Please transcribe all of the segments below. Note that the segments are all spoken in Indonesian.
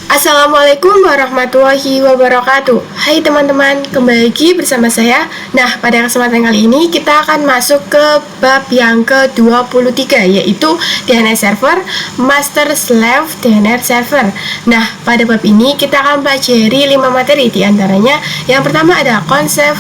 Assalamualaikum warahmatullahi wabarakatuh. Hai teman-teman, kembali lagi bersama saya. Nah, pada kesempatan kali ini kita akan masuk ke bab yang ke-23, yaitu DNS server, master slave DNS server. Nah, pada bab ini kita akan pelajari 5 materi, di antaranya yang pertama ada konsep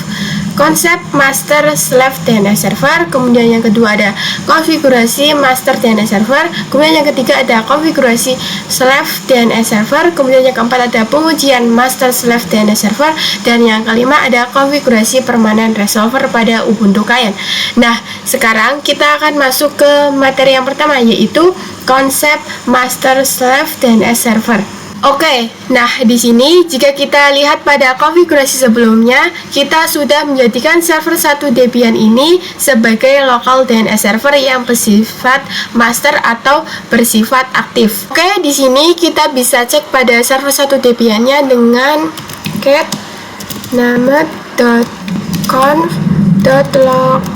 master slave DNS server, kemudian yang kedua ada konfigurasi master DNS server, kemudian yang ketiga ada konfigurasi slave DNS server, kemudian yang keempat ada pengujian master slave DNS server, dan yang kelima ada konfigurasi permanen resolver pada Ubuntu client. Nah, sekarang kita akan masuk ke materi yang pertama, yaitu konsep master slave DNS server. Oke, nah di sini jika kita lihat pada konfigurasi sebelumnya, kita sudah menjadikan server 1 Debian ini sebagai local DNS server yang bersifat master atau bersifat aktif. Oke, di sini kita bisa cek pada server 1 Debiannya dengan cat named.conf.local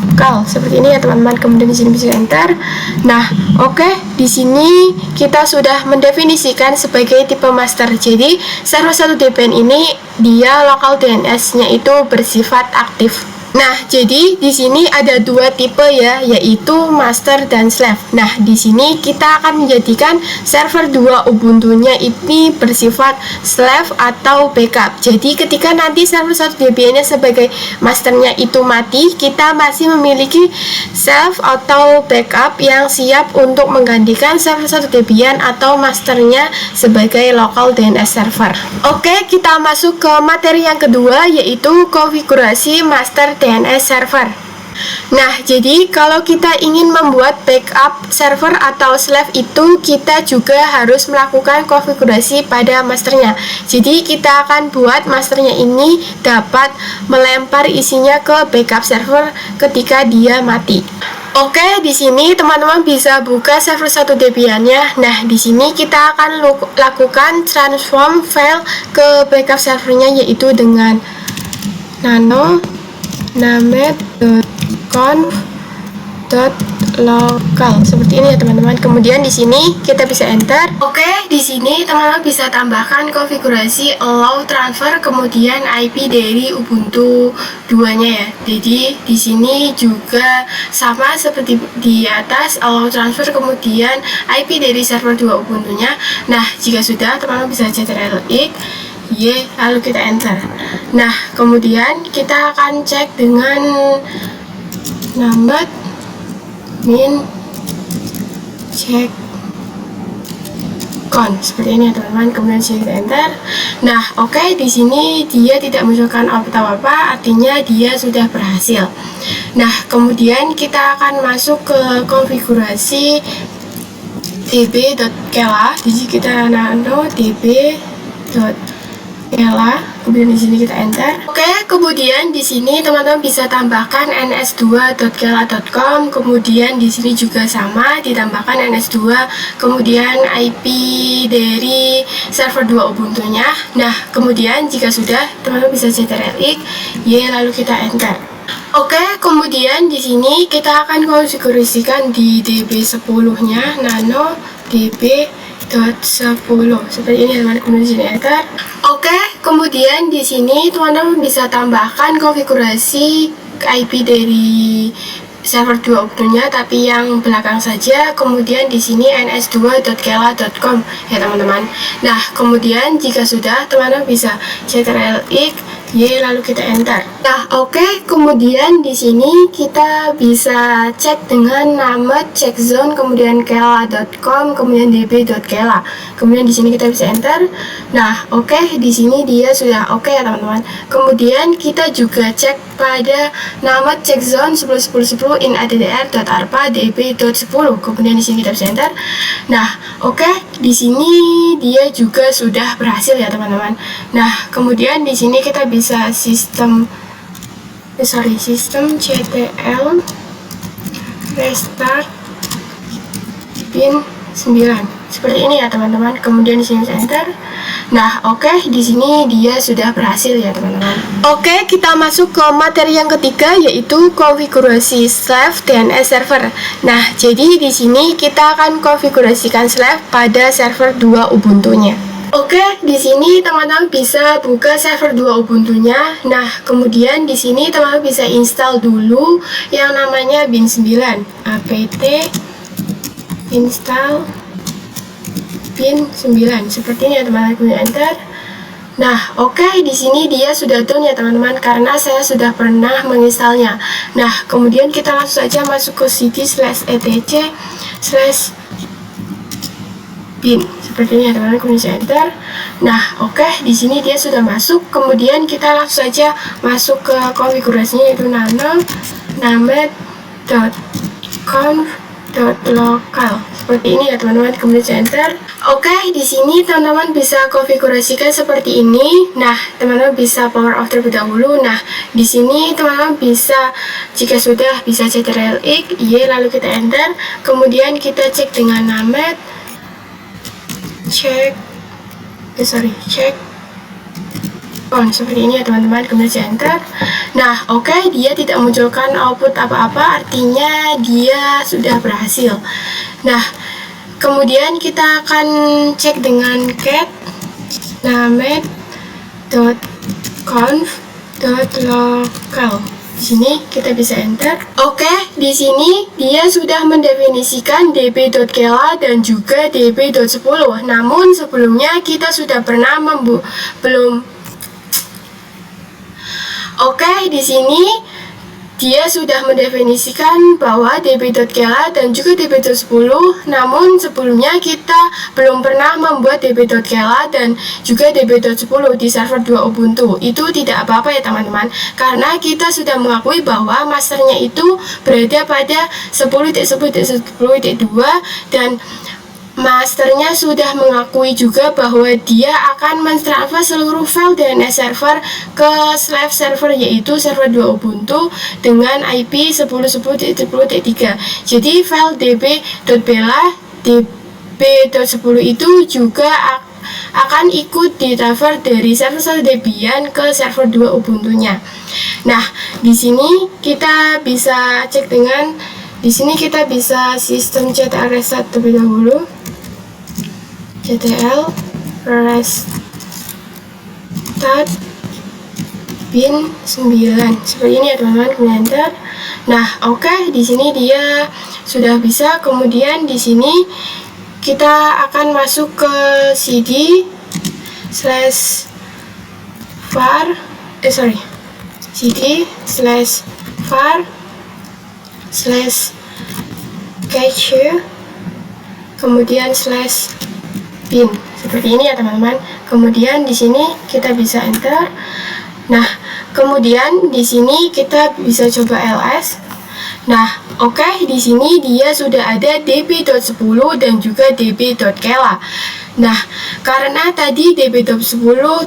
seperti ini ya teman-teman. Kemudian di sini bisa enter. Nah, oke, di sini kita sudah mendefinisikan sebagai tipe master. Jadi server 1 Debian ini dia local DNS-nya itu bersifat aktif. Nah, jadi di sini ada dua tipe ya, yaitu master dan slave. Nah, di sini kita akan menjadikan server 2 Ubuntu-nya ini bersifat slave atau backup. Jadi ketika nanti server 1 Debian-nya sebagai masternya itu mati, kita masih memiliki slave atau backup yang siap untuk menggantikan server 1 Debian atau masternya sebagai local DNS server. Oke, kita masuk ke materi yang kedua, yaitu konfigurasi master DNS server. Nah, jadi kalau kita ingin membuat backup server atau slave itu, kita juga harus melakukan konfigurasi pada masternya. Jadi kita akan buat masternya ini dapat melempar isinya ke backup server ketika dia mati. Oke, di sini teman-teman bisa buka server 1 Debian-nya. Nah, di sini kita akan lakukan transform file ke backup servernya, yaitu dengan nano named.conf.local seperti ini ya teman-teman. Kemudian di sini kita bisa enter. Oke, di sini teman-teman bisa tambahkan konfigurasi allow transfer kemudian IP dari Ubuntu 2-nya ya. Jadi di sini juga sama seperti di atas, allow transfer kemudian IP dari server 2 Ubuntu-nya. Nah, jika sudah, teman-teman bisa ctrl-x lalu kita enter. Nah, kemudian kita akan cek dengan number min check con seperti ini ya teman-teman. Kemudian kita enter. Nah, oke, di sini dia tidak menunjukkan apa-apa, artinya dia sudah berhasil. Nah, kemudian kita akan masuk ke konfigurasi db.kela. Jadi kita nano db.kela, kemudian di sini kita enter. Oke, kemudian di sini teman-teman bisa tambahkan ns2.kela.com, kemudian di sini juga sama ditambahkan ns2, kemudian IP dari server 2 Ubuntu-nya. Nah, kemudian jika sudah, teman-teman bisa ctrl-x lalu kita enter. Oke, kemudian di sini kita akan konfigurasikan di db10-nya nano db.10 seperti ini teman-teman. Kemudian di sini enter. Oke, kemudian di sini teman-teman bisa tambahkan konfigurasi IP dari server 2 Ubuntu-nya, tapi yang belakang saja. Kemudian di sini ns2.kela.com ya teman-teman. Nah, kemudian jika sudah, teman-teman bisa ctrl-x lalu kita enter. Nah, oke, kemudian di sini kita bisa cek dengan nama checkzone kemudian kela.com kemudian db.kela. Kemudian di sini kita bisa enter. Nah, oke, di sini dia sudah oke ya teman-teman. Kemudian kita juga cek pada nama checkzone 10.10.10 in addr.arpa db.10. Kemudian di sini kita bisa enter. Nah, oke, di sini dia juga sudah berhasil ya teman-teman. Nah, kemudian di sini kita bisa sistem ctl restart pin 9 seperti ini ya teman-teman. Kemudian di sini enter. Nah, oke, di sini dia sudah berhasil ya teman-teman. Oke, kita masuk ke materi yang ketiga, yaitu konfigurasi slave DNS server. Nah, jadi di sini kita akan konfigurasikan slave pada server 2 Ubuntu-nya. Oke, di sini teman-teman bisa buka server 2 Ubuntu-nya. Nah, kemudian di sini teman-teman bisa install dulu yang namanya bin 9. apt install bin 9. Seperti ini ya teman-teman, kemudian enter. Nah, oke, di sini dia sudah done ya teman-teman, karena saya sudah pernah menginstalnya. Nah, kemudian kita langsung saja masuk ke cd/etc/bin. Seperti ini ya teman-teman, kemudian enter. Nah, oke, di sini dia sudah masuk. Kemudian kita langsung saja masuk ke konfigurasinya, yaitu nano.conf.local. Seperti ini ya teman-teman, kemudian enter. Oke, di sini teman-teman bisa konfigurasikan seperti ini. Nah, teman-teman bisa power off terlebih dahulu. Nah, di sini teman-teman bisa, jika sudah, bisa ctrl-x, lalu kita enter. Kemudian kita cek dengan named check on, seperti ini ya teman-teman, kemudian enter. Nah, oke, dia tidak munculkan output apa-apa, artinya dia sudah berhasil. Nah, kemudian kita akan cek dengan cat named.conf.local. Di sini kita bisa enter. Oke, di sini dia sudah mendefinisikan db.kela dan juga db.10. Namun sebelumnya kita sudah pernah Oke, di sini dia sudah mendefinisikan bahwa db.kela dan juga db.10. Namun sebelumnya kita belum pernah membuat db.kela dan juga db.10 di server 2 Ubuntu. Itu tidak apa-apa ya teman-teman, karena kita sudah mengakui bahwa masternya itu berada pada 10.10.10.2 dan masternya sudah mengakui juga bahwa dia akan mentransfer seluruh file DNS server ke Slave server, yaitu server 2 Ubuntu dengan IP 10.10.10.3. Jadi file db.bela db.10 itu juga akan ikut ditransfer dari server 1 Debian ke server 2 Ubuntu-nya. Nah, di sini kita bisa cek dengan, di sini kita bisa sistem ctl restart terlebih dahulu. ctl restart bin 9. Seperti ini ya teman-teman, kemudian enter. Nah, oke, di sini dia sudah bisa. Kemudian di sini kita akan masuk ke cd/var cd/var/cache kemudian /bin. Seperti ini ya teman-teman. Kemudian di sini kita bisa enter. Nah, kemudian di sini kita bisa coba ls. Nah, oke, di sini dia sudah ada db.10 dan juga db.kela. Nah, karena tadi db.10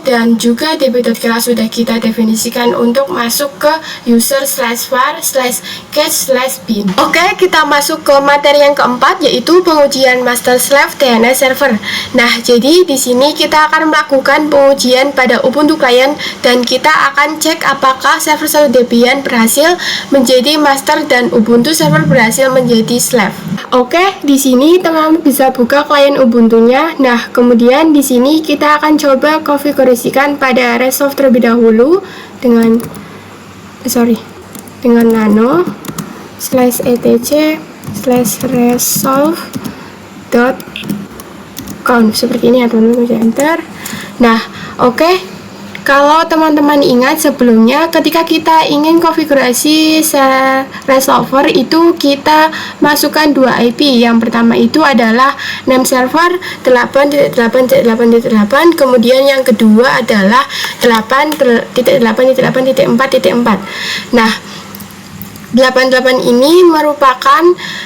dan juga db.kela sudah kita definisikan untuk masuk ke user/var/cache/bin. Oke, kita masuk ke materi yang keempat, yaitu pengujian master slave DNS server. Nah, jadi di sini kita akan melakukan pengujian pada Ubuntu client dan kita akan cek apakah server 1 Debian berhasil menjadi master dan Ubuntu server berhasil menjadi slave. Oke, di sini teman-teman bisa buka klien Ubuntu-nya. Nah, kemudian di sini kita akan coba konfigurasikan pada resolve terlebih dahulu dengan nano/etc/resolve.conf. seperti ini ya teman-teman, bisa enter. Nah, oke. Kalau teman-teman ingat sebelumnya, ketika kita ingin konfigurasi resolver itu kita masukkan 2 IP. Yang pertama itu adalah name server 8.8.8.8, kemudian yang kedua adalah 8.8.8.4.4. Nah, 88 ini merupakan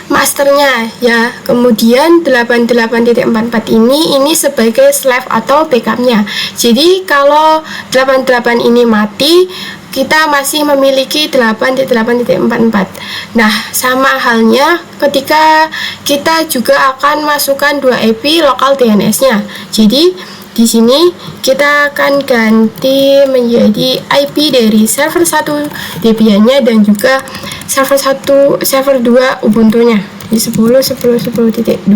masternya ya. Kemudian 88.44 ini sebagai slave atau backupnya. Jadi kalau 88 ini mati, kita masih memiliki 8.8.44. Nah, sama halnya ketika kita juga akan masukkan 2 IP lokal DNS-nya. Jadi di sini kita akan ganti menjadi IP dari server 1 Debian-nya dan juga server 2 Ubuntu-nya di 10.10.10.2,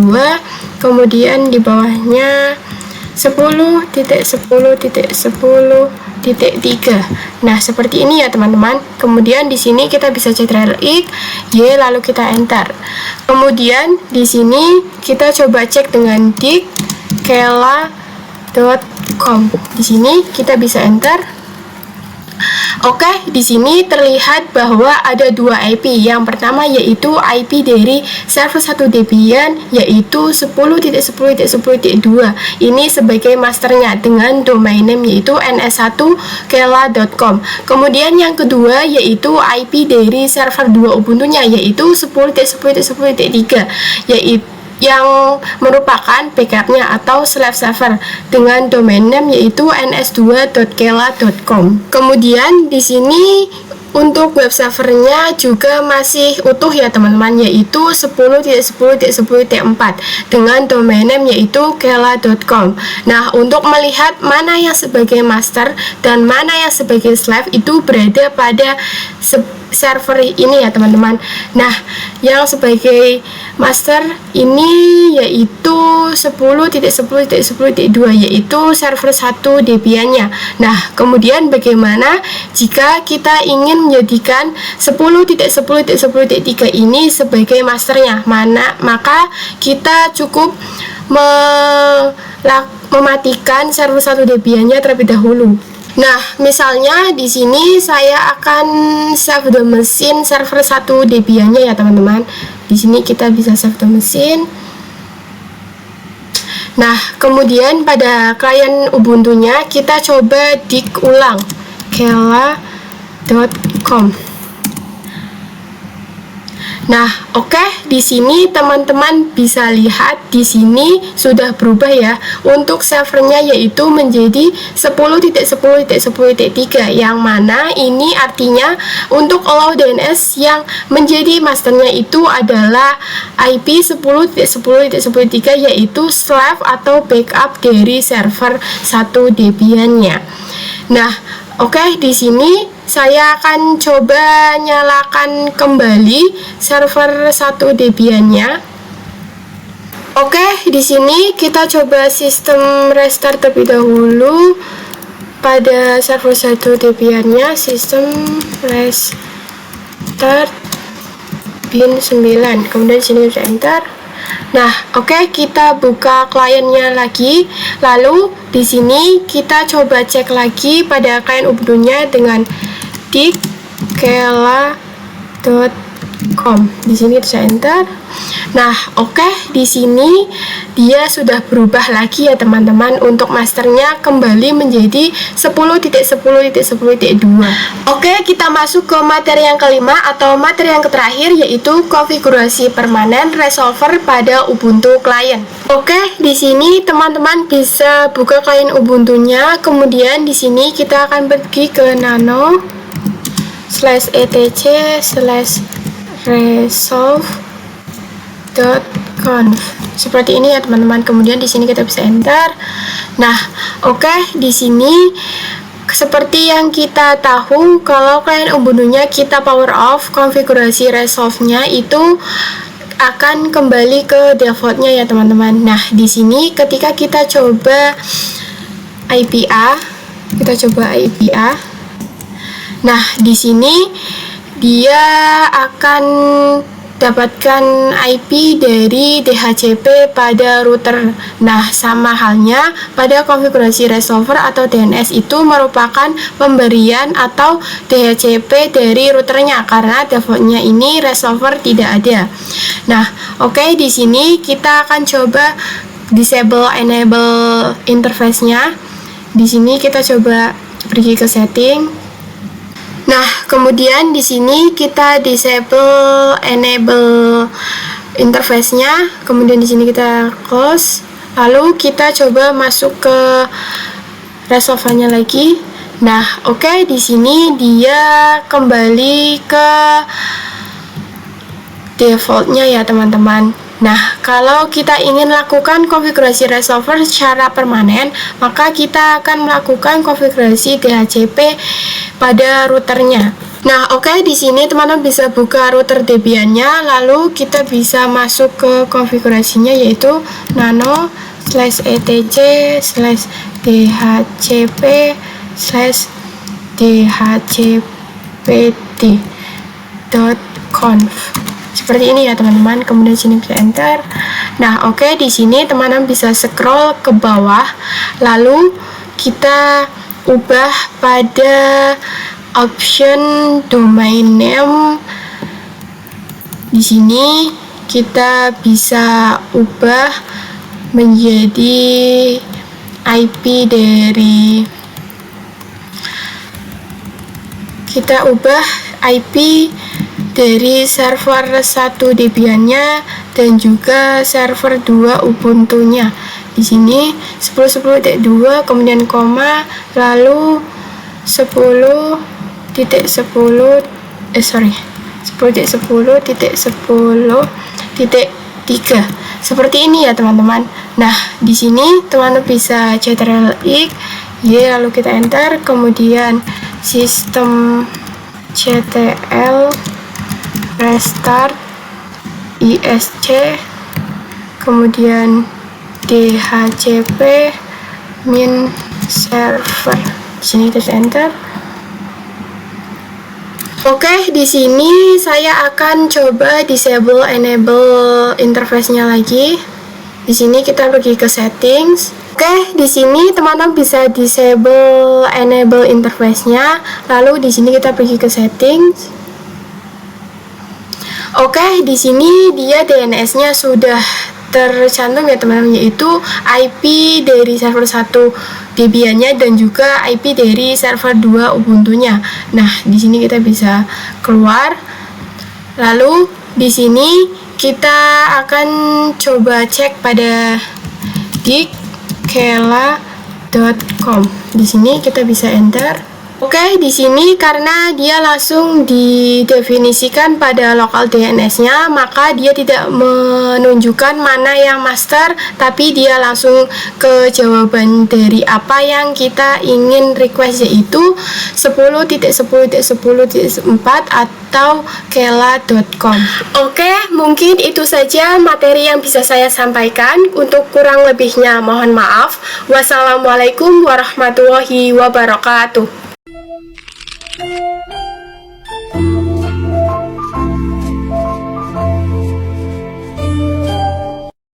kemudian di bawahnya 10.10.10.3. Nah, seperti ini ya teman-teman. Kemudian di sini kita bisa ctrl X, Y, lalu kita enter. Kemudian di sini kita coba cek dengan dikkela.com. Di sini kita bisa enter. Oke, di sini terlihat bahwa ada dua IP. Yang pertama yaitu IP dari server 1 Debian, yaitu 10.10.10.2. Ini sebagai masternya dengan domain name yaitu ns1kela.com. Kemudian yang kedua yaitu IP dari server 2 Ubuntu-nya, yaitu 10.10.10.3, yaitu yang merupakan backupnya atau slave server dengan domain name yaitu ns2.kela.com. Kemudian di sini untuk web servernya juga masih utuh ya teman-teman, yaitu 10.10.10.4 dengan domain name yaitu kela.com. Nah, untuk melihat mana yang sebagai master dan mana yang sebagai slave itu berada pada server ini ya teman-teman. Nah, yang sebagai master ini yaitu 10.10.10.2, yaitu server 1 Debian-nya. Nah, kemudian bagaimana jika kita ingin menjadikan 10.10.10.3 ini sebagai masternya? Maka kita cukup mematikan server 1 Debian-nya terlebih dahulu. Nah, misalnya di sini saya akan save the machine server 1 Debian-nya ya teman-teman. Di sini kita bisa save the machine. Nah, kemudian pada klien Ubuntu-nya kita coba dik ulang kela.com. Nah, oke, di sini teman-teman bisa lihat di sini sudah berubah ya untuk servernya, yaitu menjadi 10.10.10.3, yang mana ini artinya untuk allow DNS yang menjadi masternya itu adalah IP 10.10.10.3, yaitu slave atau backup dari server 1 Debian-nya. Nah, oke, di sini saya akan coba nyalakan kembali server 1 Debian-nya. Oke, di sini kita coba sistem restart terlebih dahulu pada server 1 Debian-nya, sistem restart bin 9. Kemudian di sini bisa enter. Nah, oke, kita buka kliennya lagi. Lalu di sini kita coba cek lagi pada klien Ubuntu-nya dengan dikkela.com. Di sini bisa enter. Nah, oke, di sini dia sudah berubah lagi ya teman-teman. Untuk masternya kembali menjadi 10.10.10.2. Oke, kita masuk ke materi yang kelima atau materi yang terakhir, yaitu konfigurasi permanen resolver pada Ubuntu client. Oke, di sini teman-teman bisa buka klien Ubuntu-nya. Kemudian di sini kita akan pergi ke nano/etc/resolve.conf. Seperti ini ya teman-teman. Kemudian di sini kita bisa enter. Nah, oke, di sini seperti yang kita tahu, kalau klien Ubuntu-nya kita power off, konfigurasi resolve-nya itu akan kembali ke default-nya ya teman-teman. Nah, di sini ketika kita coba IPA, nah, di sini dia akan dapatkan IP dari DHCP pada router. Nah, sama halnya pada konfigurasi resolver atau DNS itu merupakan pemberian atau DHCP dari routernya, karena defaultnya ini resolver tidak ada. Nah, oke, di sini kita akan coba disable enable interface-nya. Di sini kita coba pergi ke setting. Nah, kemudian di sini kita disable enable interface-nya. Kemudian di sini kita close. Lalu kita coba masuk ke resolve-nya lagi. Nah, oke, di sini dia kembali ke default-nya ya teman-teman. Nah, kalau kita ingin lakukan konfigurasi resolver secara permanen, maka kita akan melakukan konfigurasi DHCP pada routernya. Nah, oke, di sini teman-teman bisa buka router Debian-nya, lalu kita bisa masuk ke konfigurasinya, yaitu nano/ dhcp/dhcpt.conf. Seperti ini ya teman-teman. Kemudian sini bisa enter. Nah, oke, di sini teman-teman bisa scroll ke bawah, lalu kita ubah pada option domain name. Di sini kita bisa ubah menjadi IP dari server 1 Debian-nya dan juga server 2 Ubuntu-nya. Di sini 10.10.2 kemudian koma lalu 10.10.10.3 seperti ini ya teman-teman. Nah, di sini teman-teman bisa ctrl-x lalu kita enter, kemudian sistem ctl restart isc, kemudian dhcp min server. Di sini kita enter. Oke, di sini saya akan coba disable enable interface-nya lagi. Di sini kita pergi ke settings. Oke, di sini teman-teman bisa disable enable interface-nya. Lalu di sini kita pergi ke settings. Oke, di sini dia DNS-nya sudah tercantum ya teman-teman, yaitu IP dari server 1 Debian-nya dan juga IP dari server 2 Ubuntu-nya. Nah, di sini kita bisa keluar. Lalu di sini kita akan coba cek pada dickela.com. Di sini kita bisa enter. Oke, di sini karena dia langsung didefinisikan pada lokal DNS-nya, maka dia tidak menunjukkan mana yang master, tapi dia langsung ke jawaban dari apa yang kita ingin request, yaitu 10.10.10.4 atau kela.com. Oke, mungkin itu saja materi yang bisa saya sampaikan. Untuk kurang lebihnya mohon maaf. Wassalamualaikum warahmatullahi wabarakatuh.